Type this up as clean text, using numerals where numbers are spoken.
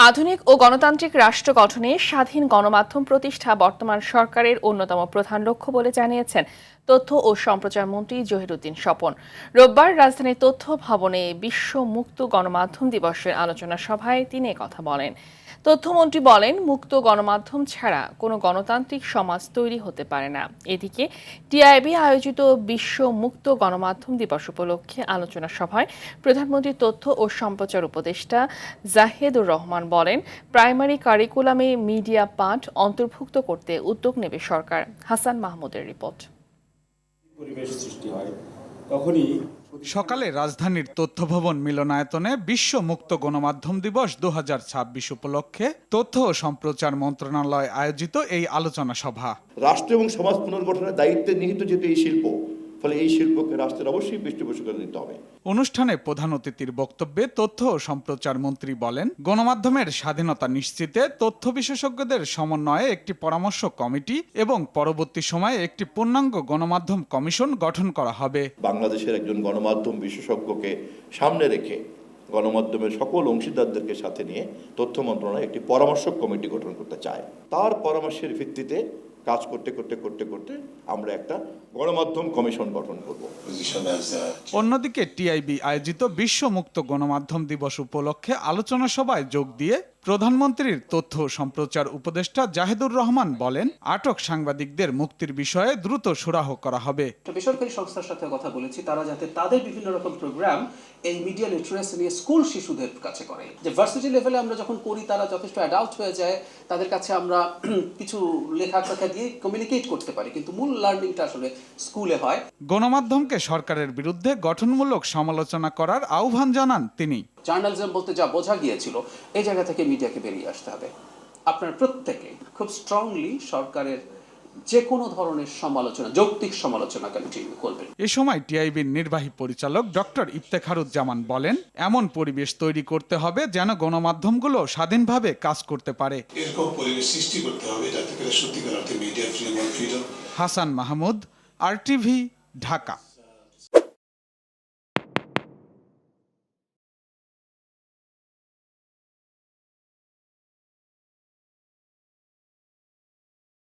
আধুনিক ও গণতান্ত্রিক রাষ্ট্র গঠনে স্বাধীন গণমাধ্যম প্রতিষ্ঠা বর্তমান সরকারের অন্যতম প্রধান লক্ষ্য বলে জানিয়েছেন তথ্য ও সম্প্রচার মন্ত্রী জহিরুদ্দিন স্বপন। রোববার রাজধানীর তথ্য ভবনে বিশ্ব মুক্ত গণমাধ্যম দিবসের আলোচনা সভায় তিনি কথা বলেন। তথ্যমন্ত্রী বলেন, মুক্ত গণমাধ্যম ছাড়া কোনো গণতান্ত্রিক সমাজ তৈরি হতে পারে না। এদিকে টিআইবি আয়োজিত বিশ্ব মুক্ত গণমাধ্যম দিবস উপলক্ষে আলোচনা সভায় প্রধানমন্ত্রীর তথ্য ও সম্প্রচার উপদেষ্টা জাহেদুর রহমান বলেন, প্রাইমারি কারিকুলামে মিডিয়া পাঠ অন্তর্ভুক্ত করতে উদ্যোগ নেবে সরকার। হাসান মাহমুদের রিপোর্ট। পরিবেশ সৃষ্টি হয় তখনই সকালে রাজধানীর তথ্য ভবন মিলনায়তনে বিশ্ব মুক্ত গণমাধ্যম দিবস 2026 উপলক্ষে তথ্য ও সম্প্রচার মন্ত্রণালয় আয়োজিত এই আলোচনা সভা। রাষ্ট্র এবং সমাজ পুনর্গঠনের দায়িত্বে নিহিত যেহেতু এই শিল্প, ফলে এই শিল্পকে রাষ্ট্রের অবশ্যই পৃষ্ঠপোষকতা দিতে হবে। অনুষ্ঠানে প্রধান অতিথির বক্তব্যে তথ্য ও সম্প্রচার মন্ত্রী বলেন, গণমাধ্যমের স্বাধীনতা নিশ্চিতে তথ্য বিশেষজ্ঞদের সমন্বয়ে একটি পরামর্শ কমিটি এবং পরবর্তী সময়ে একটি পূর্ণাঙ্গ গণমাধ্যম কমিশন গঠন করা হবে। বাংলাদেশের একজন গণমাধ্যম বিশেষজ্ঞকে সামনে রেখে গণমাধ্যমের সকল অংশীদারদেরকে সাথে নিয়ে তথ্য মন্ত্রণালয় একটি পরামর্শ কমিটি গঠন করতে চায়। তার পরামর্শের ভিত্তিতে কাজ করতে করতে আমরা একটা গণমাধ্যম কমিশন গঠন করব। অন্যদিকে টিআইবি আয়োজিত বিশ্ব মুক্ত গণমাধ্যম দিবস উপলক্ষে আলোচনা সভায় যোগ দিয়ে প্রধানমন্ত্রীর তথ্য সম্প্রচার উপদেষ্টা জাহেদুর রহমান বলেন, আটক সাংবাদিকদের মুক্তির বিষয়ে দ্রুত সুরাহ করা হবে। বেসরকারি সংস্থার সাথে কথা বলেছি, তারা যাতে তাদের বিভিন্ন রকম প্রোগ্রাম এই মিডিয়া লিটারেসি নিয়ে স্কুল শিশুদের কাছে করে, যে ভার্সিটি লেভেলে আমরা যখন করি তারা যথেষ্ট অ্যাডাল্ট হয়ে যায়, তাদের কাছে আমরা কিছু লেখা দিয়ে কমিউনিকেট করতে পারি, কিন্তু মূল লার্নিংটা আসলে স্কুলে হয়। গণমাধ্যমকে সরকারের বিরুদ্ধে গঠনমূলক সমালোচনা করার আহ্বান জানান তিনি। জার্নালিজম বলতে যা বোঝা গিয়েছিল, এই জায়গা থেকে মিডিয়াকে বেরিয়ে আসতে হবে। আপনারা প্রত্যেকে খুব স্ট্রংলি সরকারের যে কোনো ধরনের সমালোচনা, যৌক্তিক সমালোচনা কন্টিনিউ করবেন। এ সময় টিআইবির নির্বাহী পরিচালক ডক্টর ইফতেখারুজ্জামান বলেন, এমন পরিবেশ তৈরি করতে হবে যেন গণমাধ্যমগুলো স্বাধীনভাবে কাজ করতে পারে। এরকম পরিবেশ সৃষ্টি করতে হবে যাতে করে সত্যিকার অর্থে media freedom. Hasan Mahmud, RTV, Dhaka.